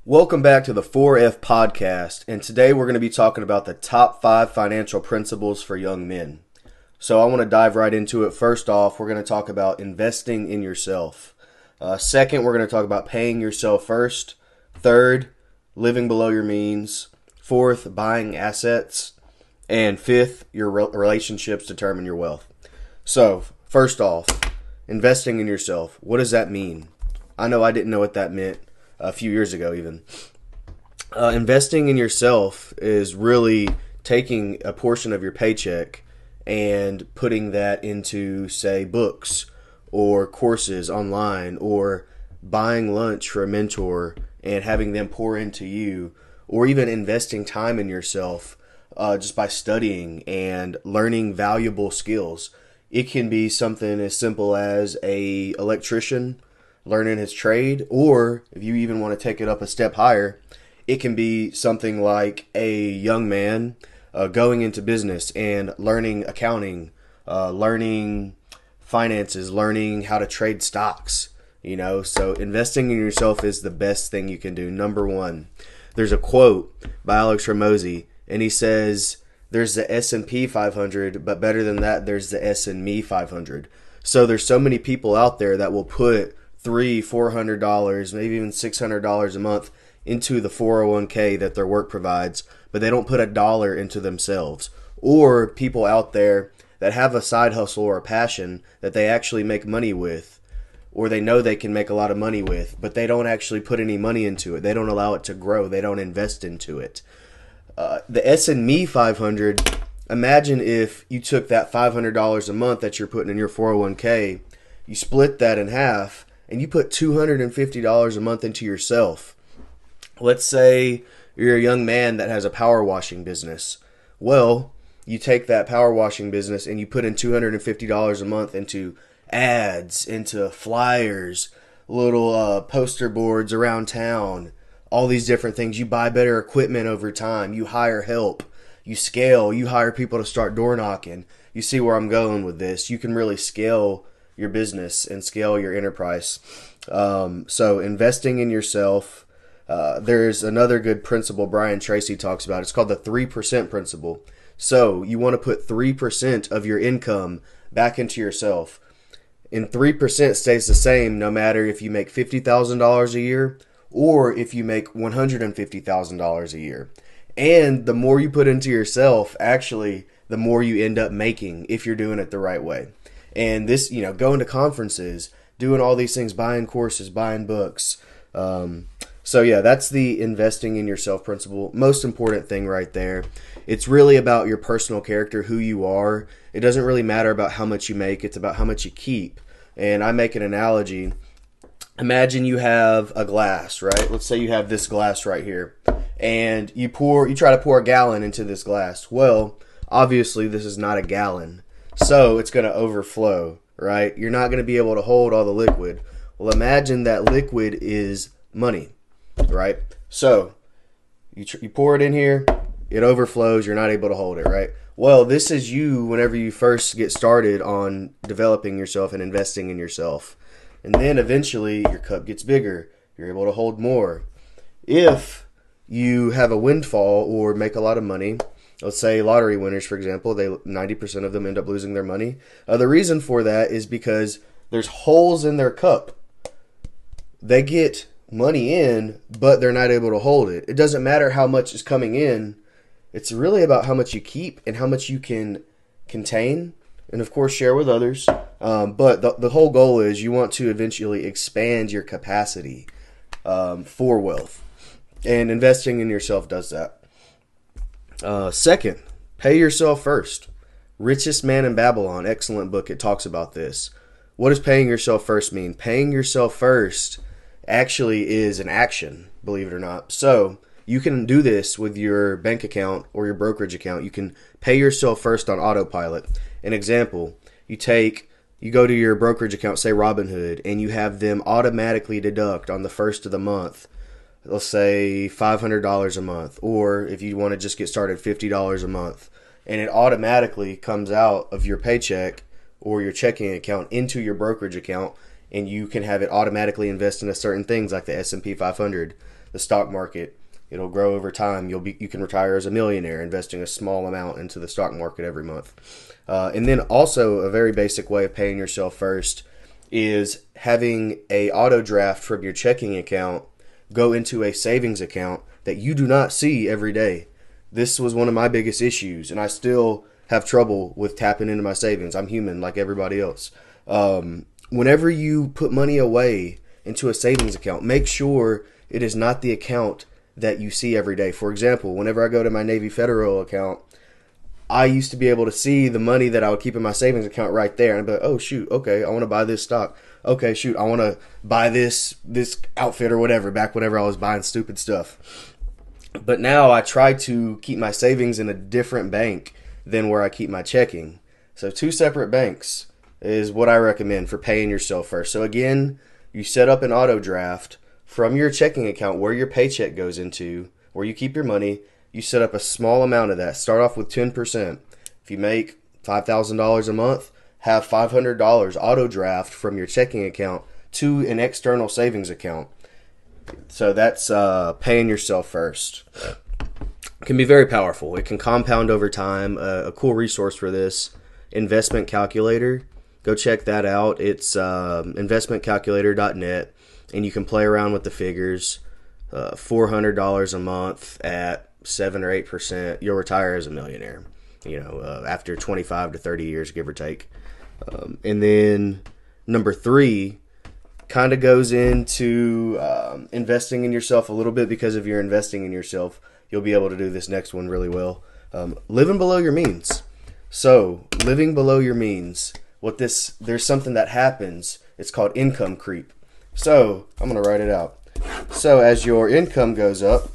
Welcome back to the 4F podcast, and today we're going to be talking about the top 5 financial principles for young men. So I want to dive right into it. First off, we're going to talk about investing in yourself. Second, we're going to talk about paying yourself first. Third, living below your means. Fourth, buying assets. And fifth, your relationships determine your wealth. So, first off, investing in yourself. What does that mean? I know I didn't know what that meant a few years ago even. Investing in yourself is really taking a portion of your paycheck and putting that into, say, books or courses online, or buying lunch for a mentor and having them pour into you, or even investing time in yourself just by studying and learning valuable skills. It can be something as simple as an electrician learning his trade, or if you even want to take it up a step higher, it can be something like a young man going into business and learning accounting, learning finances, learning how to trade stocks. So investing in yourself is the best thing you can do. Number one, there's a quote by Alex Ramosi, and he says, there's the S&P 500, but better than that, there's the S&Me 500. So there's so many people out there that will put $300-$400, maybe even $600 a month into the 401k that their work provides, but they don't put a dollar into themselves. Or people out there that have a side hustle or a passion that they actually make money with, or they know they can make a lot of money with, but they don't actually put any money into it. They don't allow it to grow. They don't invest into it. The S&Me 500, imagine if you took that $500 a month that you're putting in your 401k, you split that in half, and you put $250 a month into yourself. Let's say you're a young man that has a power washing business. Well, you take that power washing business and you put in $250 a month into ads, into flyers, little poster boards around town, all these different things. You buy better equipment over time. You hire help. You scale. You hire people to start door knocking. You see where I'm going with this. You can really scale your business and scale your enterprise. So investing in yourself. There's another good principle Brian Tracy talks about. It's called the 3% principle. So you want to put 3% of your income back into yourself. And 3% stays the same no matter if you make $50,000 a year or if you make $150,000 a year. And the more you put into yourself, actually, the more you end up making if you're doing it the right way. And this, going to conferences, doing all these things, buying courses, buying books. So yeah, that's the investing in yourself principle. Most important thing right there. It's really about your personal character, who you are. It doesn't really matter about how much you make. It's about how much you keep. And I make an analogy. Imagine you have a glass, right? Let's say you have this glass right here, and you try to pour a gallon into this glass. Well, obviously this is not a gallon. So it's going to overflow, right? You're not going to be able to hold all the liquid. Well, imagine that liquid is money, right? So you pour it in here, it overflows, you're not able to hold it, right? Well, this is you whenever you first get started on developing yourself and investing in yourself. And then eventually your cup gets bigger. You're able to hold more. If you have a windfall or make a lot of money, let's say lottery winners, for example, 90% of them end up losing their money. The reason for that is because there's holes in their cup. They get money in, but they're not able to hold it. It doesn't matter how much is coming in. It's really about how much you keep and how much you can contain and, of course, share with others. But the whole goal is you want to eventually expand your capacity for wealth. And investing in yourself does that. Second, pay yourself first. Richest Man in Babylon, excellent book. It talks about this. What does paying yourself first mean? Paying yourself first actually is an action, believe it or not. So you can do this with your bank account or your brokerage account. You can pay yourself first on autopilot. An example, you go to your brokerage account, say Robinhood, and you have them automatically deduct on the first of the month, let's say $500 a month, or if you want to just get started, $50 a month, and it automatically comes out of your paycheck or your checking account into your brokerage account, and you can have it automatically invest into certain things like the S&P 500. the stock market. It'll grow over time. You can retire as a millionaire investing a small amount into the stock market every month. And then also a very basic way of paying yourself first is having a auto draft from your checking account go into a savings account that you do not see every day. This was one of my biggest issues, and I still have trouble with tapping into my savings. I'm human like everybody else. Whenever you put money away into a savings account, make sure it is not the account that you see every day. For example, whenever I go to my Navy Federal account, I used to be able to see the money that I would keep in my savings account right there. And I'd be like, oh, shoot, okay, I want to buy this stock. Okay, shoot, I want to buy this outfit or whatever, back whenever I was buying stupid stuff. But now I try to keep my savings in a different bank than where I keep my checking. So 2 separate banks is what I recommend for paying yourself first. So again, you set up an auto draft from your checking account where your paycheck goes into, where you keep your money. You set up a small amount of that. Start off with 10%. If you make $5,000 a month, have $500 auto draft from your checking account to an external savings account. So that's paying yourself first. It can be very powerful. It can compound over time. A cool resource for this, investment calculator. Go check that out. It's investmentcalculator.net, and you can play around with the figures. $400 a month at 7 or 8%, you'll retire as a millionaire, after 25 to 30 years, give or take. And then number 3 kind of goes into investing in yourself a little bit, because if you're investing in yourself, you'll be able to do this next one really well. Living below your means. So living below your means, there's something that happens. It's called income creep. So I'm going to write it out. So as your income goes up,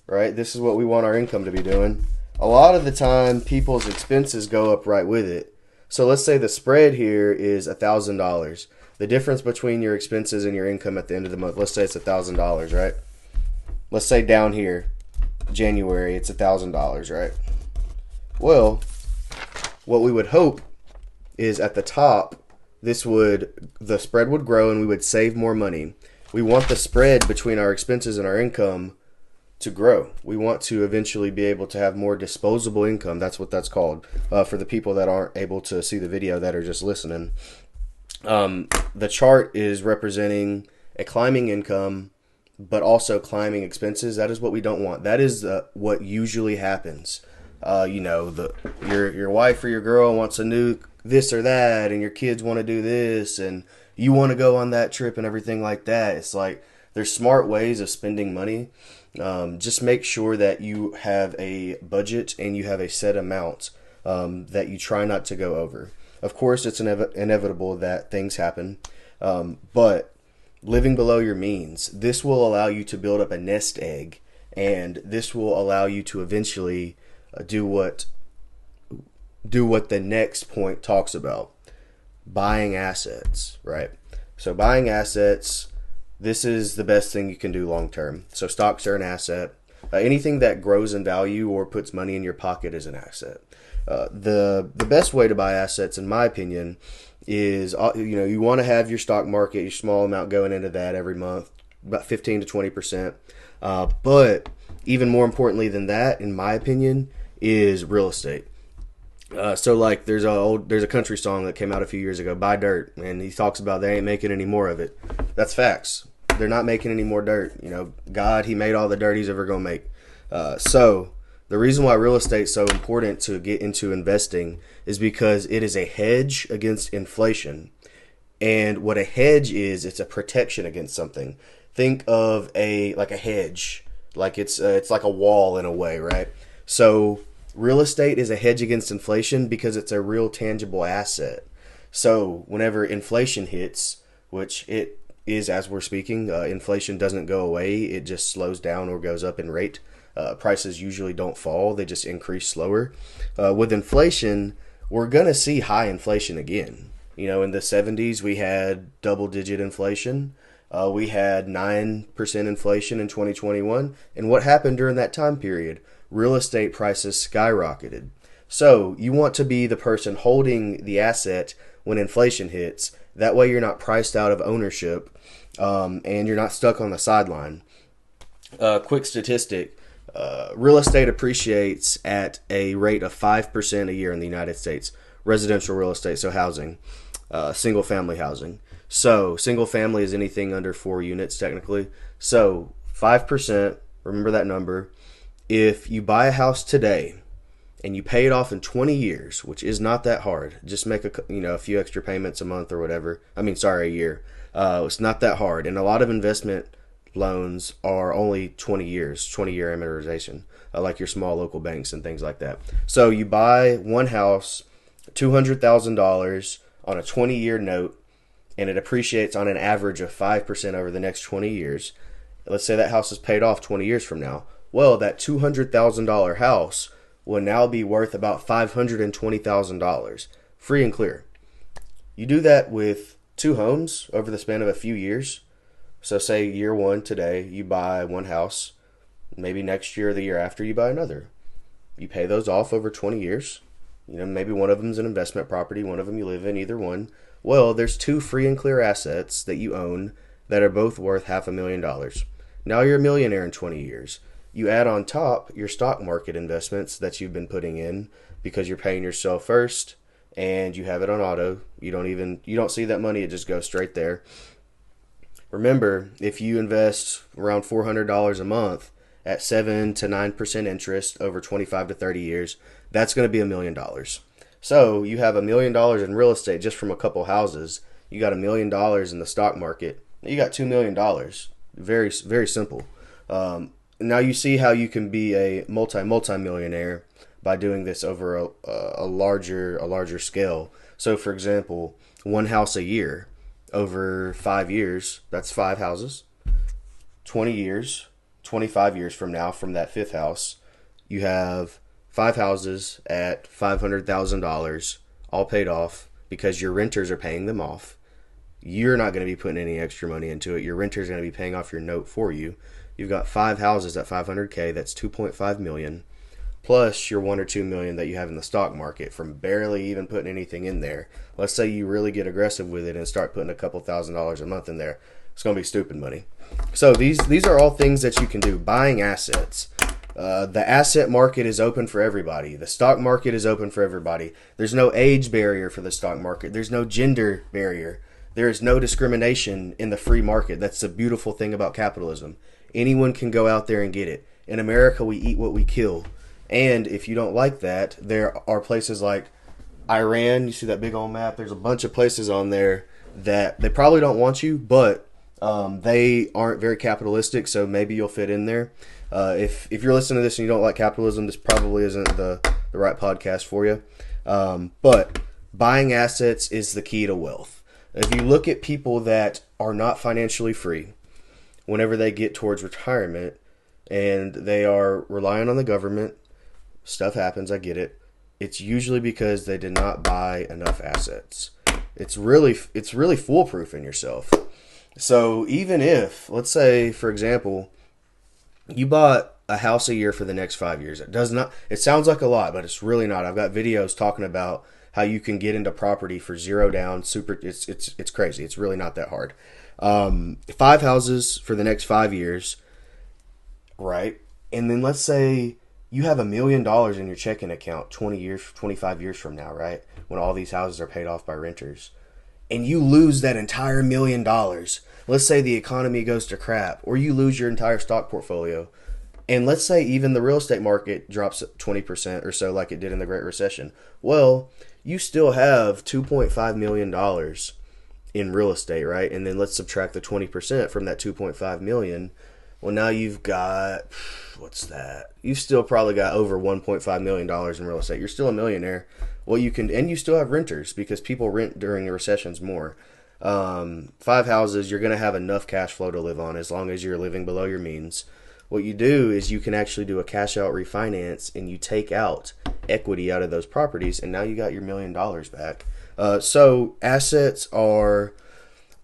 right, this is what we want our income to be doing. A lot of the time, people's expenses go up right with it. So let's say the spread here is $1,000. The difference between your expenses and your income at the end of the month, let's say it's $1,000, right? Let's say down here, January, it's $1,000, right? Well, what we would hope is at the top, the spread would grow and we would save more money. We want the spread between our expenses and our income to grow. We want to eventually be able to have more disposable income. That's what that's called. For the people that aren't able to see the video that are just listening. The chart is representing a climbing income, but also climbing expenses. That is what we don't want. That is what usually happens. Your wife or your girl wants a new this or that, and your kids want to do this, and you want to go on that trip and everything like that. It's like there's smart ways of spending money. Just make sure that you have a budget and you have a set amount that you try not to go over. Of course, it's inevitable that things happen, but living below your means, this will allow you to build up a nest egg, and this will allow you to eventually do what the next point talks about. Buying assets, right? So buying assets, this is the best thing you can do long term. So stocks are an asset. Anything that grows in value or puts money in your pocket is an asset. The best way to buy assets, in my opinion, is you want to have your stock market, your small amount going into that every month, about 15 to 20%. But even more importantly than that, in my opinion, is real estate. So like there's a country song that came out a few years ago, Buy Dirt, and he talks about they ain't making any more of it. That's facts. They're not making any more dirt. God, he made all the dirt he's ever going to make. So the reason why real estate is so important to get into investing is because it is a hedge against inflation. And what a hedge is, it's a protection against something. Think of a hedge, like it's like a wall in a way, right? So real estate is a hedge against inflation because it's a real tangible asset. So whenever inflation hits, which it is as we're speaking, inflation doesn't go away. It just slows down or goes up in rate. Prices usually don't fall. They just increase slower. With inflation, we're going to see high inflation again. In the 70s, we had double-digit inflation. We had 9% inflation in 2021. And what happened during that time period? Real estate prices skyrocketed. So you want to be the person holding the asset when inflation hits. That way you're not priced out of ownership, and you're not stuck on the sideline. Quick statistic. Real estate appreciates at a rate of 5% a year in the United States. Residential real estate, so housing, single family housing. So single family is anything under 4 units technically. So 5%, remember that number. If you buy a house today and you pay it off in 20 years, which is not that hard, just make a few extra payments a month or whatever. A year. It's not that hard, and a lot of investment loans are only 20 years, 20-year amortization, like your small local banks and things like that. So you buy one house, $200,000 on a 20-year note, and it appreciates on an average of 5% over the next 20 years. Let's say that house is paid off 20 years from now. Well, that $200,000 house will now be worth about $520,000, free and clear. You do that with 2 homes over the span of a few years. So say year 1 today, you buy one house. Maybe next year or the year after, you buy another. You pay those off over 20 years. Maybe one of them is an investment property, one of them you live in, either one. Well, there's 2 free and clear assets that you own that are both worth $500,000. Now you're a millionaire in 20 years. You add on top your stock market investments that you've been putting in because you're paying yourself first and you have it on auto. You don't see that money, it just goes straight there. Remember, if you invest around $400 a month at 7 to 9% interest over 25 to 30 years, that's going to be $1 million. So you have $1 million in real estate just from a couple houses. You got $1 million in the stock market. You got $2 million. Very, very simple. Now you see how you can be a multi-millionaire by doing this over a larger scale. So for example, one house a year over 5 years, that's 5 houses. 20 years, 25 years from now, from that 5th house, you have 5 houses at $500,000 all paid off because your renters are paying them off. You're not going to be putting any extra money into it. Your renter's going to be paying off your note for you. You've got 5 houses at $500K, that's $2.5 million, plus your $1 or $2 million that you have in the stock market from barely even putting anything in there. Let's say you really get aggressive with it and start putting a couple $1,000s a month in there. It's going to be stupid money. So these are all things that you can do. Buying assets. The asset market is open for everybody. The stock market is open for everybody. There's no age barrier for the stock market. There's no gender barrier. There is no discrimination in the free market. That's the beautiful thing about capitalism. Anyone can go out there and get it. In America, we eat what we kill. And if you don't like that, there are places like Iran. You see that big old map? There's a bunch of places on there that they probably don't want you, but they aren't very capitalistic, so maybe you'll fit in there. If you're listening to this and you don't like capitalism, this probably isn't the right podcast for you. But buying assets is the key to wealth. If you look at people that are not financially free, whenever they get towards retirement and they are relying on the government, stuff happens, I get it. It's usually because they did not buy enough assets. It's really foolproof in yourself. So even if, let's say, for example, you bought a house a year for the next 5 years, it sounds like a lot, but it's really not. I've got videos talking about how you can get into property for zero down. It's crazy. It's really not that hard. 5 houses for the next 5 years, right? And then let's say you have $1 million in your checking account 25 years from now, right? When all these houses are paid off by renters. And you lose that entire $1 million. Let's say the economy goes to crap, or you lose your entire stock portfolio. And let's say even the real estate market drops 20% or so like it did in the Great Recession. Well, you still have $2.5 million in real estate, right? And then let's subtract the 20% from that 2.5 million. Well, now you've got, what's that? You've still probably got over $1.5 million in real estate. You're still a millionaire. Well, and you still have renters because people rent during the recessions more. 5 houses, you're going to have enough cash flow to live on as long as you're living below your means. What you do is you can actually do a cash out refinance and you take out equity out of those properties, and now you got your $1 million back. So assets are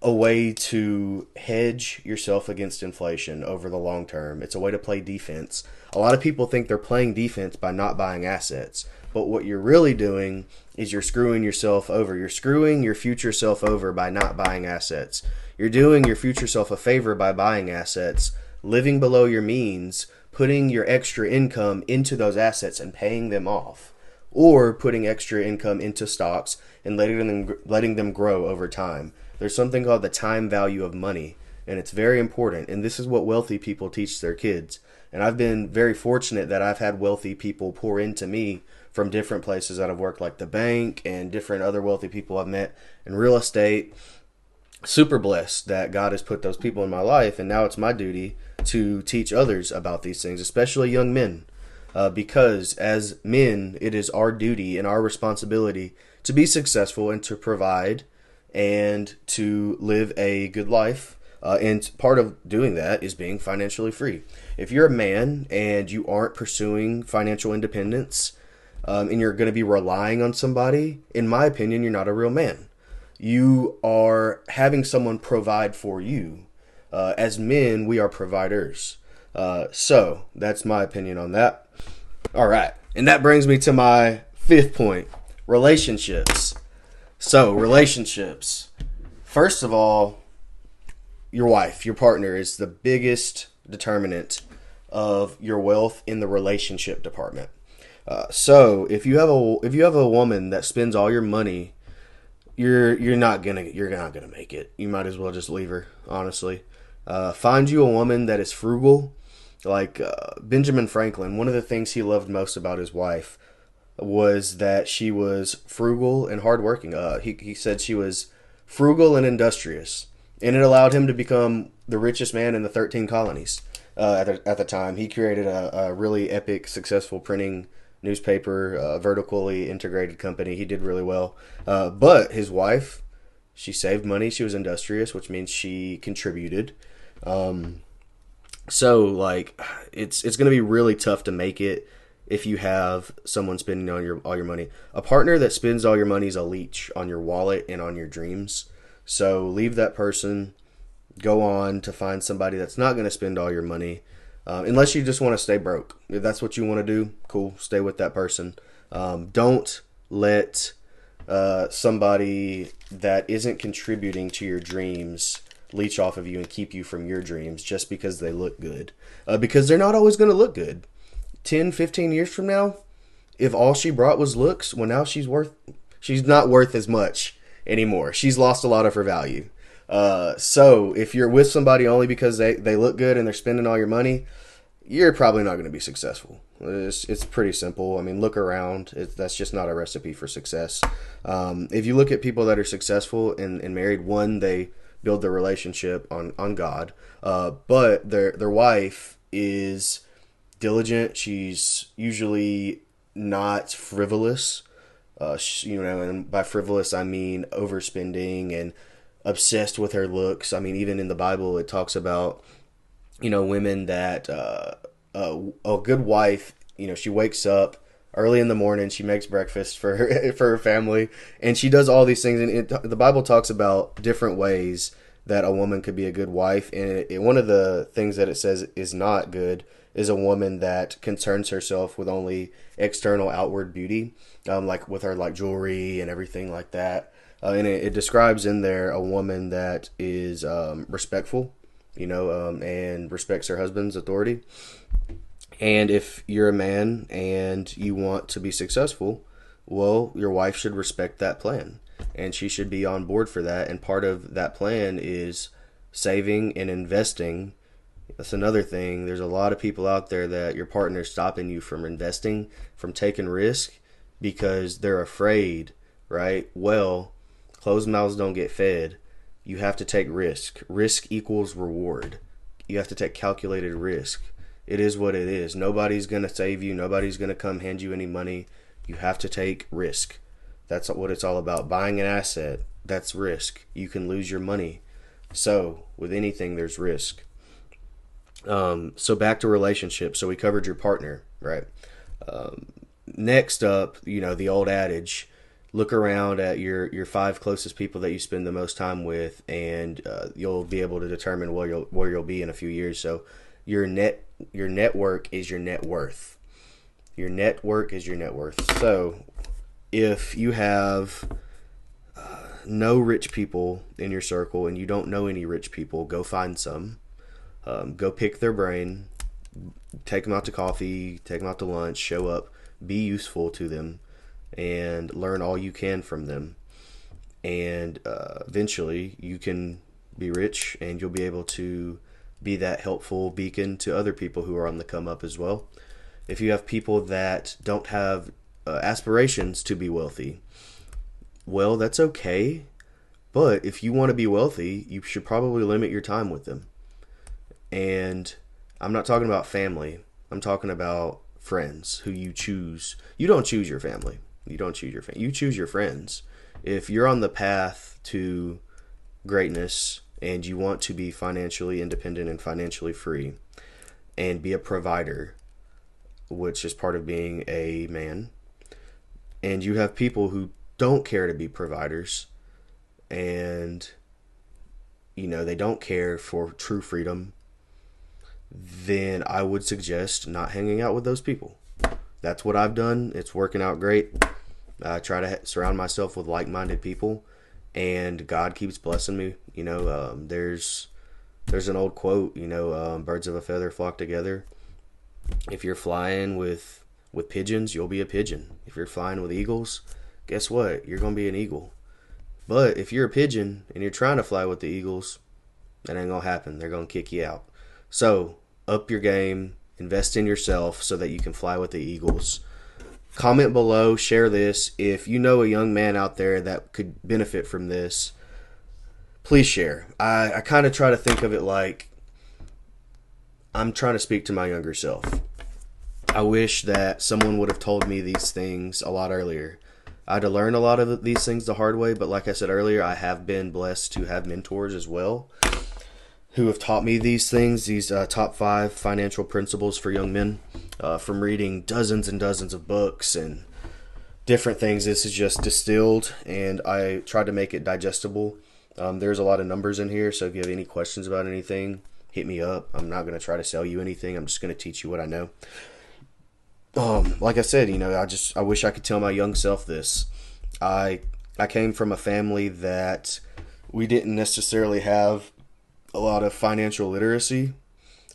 a way to hedge yourself against inflation over the long term. It's a way to play defense. A lot of people think they're playing defense by not buying assets, but what you're really doing is you're screwing yourself over. You're screwing your future self over by not buying assets. You're doing your future self a favor by buying assets, living below your means, putting your extra income into those assets and paying them off, or putting extra income into stocks and letting them grow over time. There's something called the time value of money, and it's very important. And this is what wealthy people teach their kids. And I've been very fortunate that I've had wealthy people pour into me from different places that I've worked, like the bank and different other wealthy people I've met in real estate. Super blessed that God has put those people in my life, and now it's my duty to teach others about these things, especially young men, because as men, it is our duty and our responsibility to be successful and to provide and to live a good life. And part of doing that is being financially free. If you're a man and you aren't pursuing financial independence, and you're going to be relying on somebody, in my opinion, you're not a real man. You are having someone provide for you. As men, we are providers. So that's my opinion on that. All right. And that brings me to my fifth point, relationships. So relationships. First of all, your wife, your partner is the biggest determinant of your wealth in the relationship department. So if you have a woman that spends all your money, you're not gonna make it. You might as well just leave her, honestly. Find you a woman that is frugal, like Benjamin Franklin. One of the things he loved most about his wife was that she was frugal and hardworking. He said she was frugal and industrious, and it allowed him to become the richest man in the 13 colonies at the time. He created a really epic, successful printing newspaper, vertically integrated company. He did really well. But his wife, she saved money. She was industrious, which means she contributed. So like it's going to be really tough to make it if you have someone spending all your money. A partner that spends all your money is a leech on your wallet and on your dreams. So leave that person. Go on to find somebody that's not going to spend all your money. Unless you just want to stay broke. If that's what you want to do, cool, stay with that person. Don't let somebody that isn't contributing to your dreams leech off of you and keep you from your dreams just because they look good. Because they're not always going to look good. 10, 15 years from now, if all she brought was looks, well, now she's not worth as much anymore. She's lost a lot of her value. So if you're with somebody only because they look good and they're spending all your money, you're probably not going to be successful. It's pretty simple. I mean, look around. That's just not a recipe for success. If you look at people that are successful and married, one, they build their relationship on God. But their wife is diligent. She's usually not frivolous. And by frivolous, I mean overspending and obsessed with her looks. I mean, even in the Bible, it talks about, women that a good wife, she wakes up early in the morning, she makes breakfast for her family, and she does all these things. And the Bible talks about different ways that a woman could be a good wife. And one of the things that it says is not good is a woman that concerns herself with only external outward beauty, like with her like jewelry and everything like that. And it describes in there a woman that is respectful, and respects her husband's authority. And if you're a man and you want to be successful, well, your wife should respect that plan. And she should be on board for that. And part of that plan is saving and investing. That's another thing. There's a lot of people out there that your partner's stopping you from investing, from taking risk, because they're afraid, right? Well, closed mouths don't get fed. You have to take risk. Risk equals reward. You have to take calculated risk. It is what it is. Nobody's going to save you. Nobody's going to come hand you any money. You have to take risk. That's what it's all about. Buying an asset, that's risk. You can lose your money. So with anything, there's risk. So back to relationships. So we covered your partner, right? Next up, the old adage, look around at your 5 closest people that you spend the most time with, and you'll be able to determine where you'll be in a few years. So your network is your net worth. Your network is your net worth. So if you have no rich people in your circle and you don't know any rich people, go find some. Go pick their brain, take them out to coffee, take them out to lunch, show up, be useful to them, and learn all you can from them. And eventually you can be rich and you'll be able to be that helpful beacon to other people who are on the come up as well. If you have people that don't have aspirations to be wealthy, well, that's okay. But if you want to be wealthy, you should probably limit your time with them. And I'm not talking about family. I'm talking about friends who you choose. You don't choose your family. You don't choose your family. You choose your friends. If you're on the path to greatness and you want to be financially independent and financially free and be a provider, which is part of being a man, and you have people who don't care to be providers and they don't care for true freedom, then I would suggest not hanging out with those people. That's what I've done. It's working out great. I try to surround myself with like-minded people, and God keeps blessing me. There's an old quote, birds of a feather flock together. If you're flying with pigeons, you'll be a pigeon. If you're flying with eagles, guess what? You're going to be an eagle. But if you're a pigeon and you're trying to fly with the eagles, that ain't going to happen. They're going to kick you out. So, up your game, invest in yourself so that you can fly with the eagles. Comment below, share this. If you know a young man out there that could benefit from this, please share. I kind of try to think of it like I'm trying to speak to my younger self. I wish that someone would have told me these things a lot earlier. I had to learn a lot of these things the hard way, but like I said earlier, I have been blessed to have mentors as well who have taught me these things, these top 5 financial principles for young men. From reading dozens and dozens of books and different things, this is just distilled, and I tried to make it digestible. There's a lot of numbers in here, so if you have any questions about anything, hit me up. I'm not going to try to sell you anything. I'm just going to teach you what I know. Like I said, I wish I could tell my young self this. I came from a family that we didn't necessarily have a lot of financial literacy,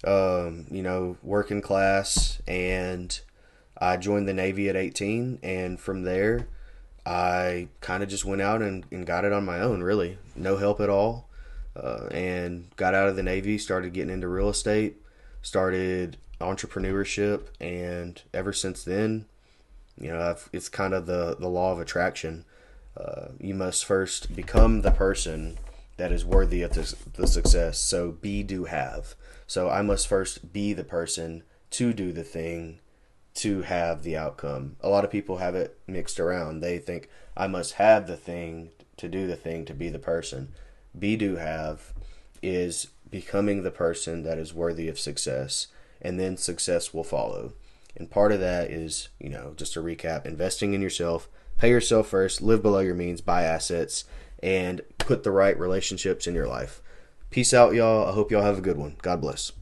working class, and I joined the Navy at 18, and from there I kind of just went out and got it on my own, really. No help at all, and got out of the Navy, started getting into real estate, started entrepreneurship, and ever since then, it's kind of the law of attraction. You must first become the person that is worthy of the success. So be, do, have. So I must first be the person to do the thing to have the outcome. A lot of people have it mixed around. They think I must have the thing to do the thing to be the person. Be, do, have is becoming the person that is worthy of success, and then success will follow. And part of that is, just to recap, investing in yourself, pay yourself first, live below your means, buy assets, and put the right relationships in your life. Peace out, y'all. I hope y'all have a good one. God bless.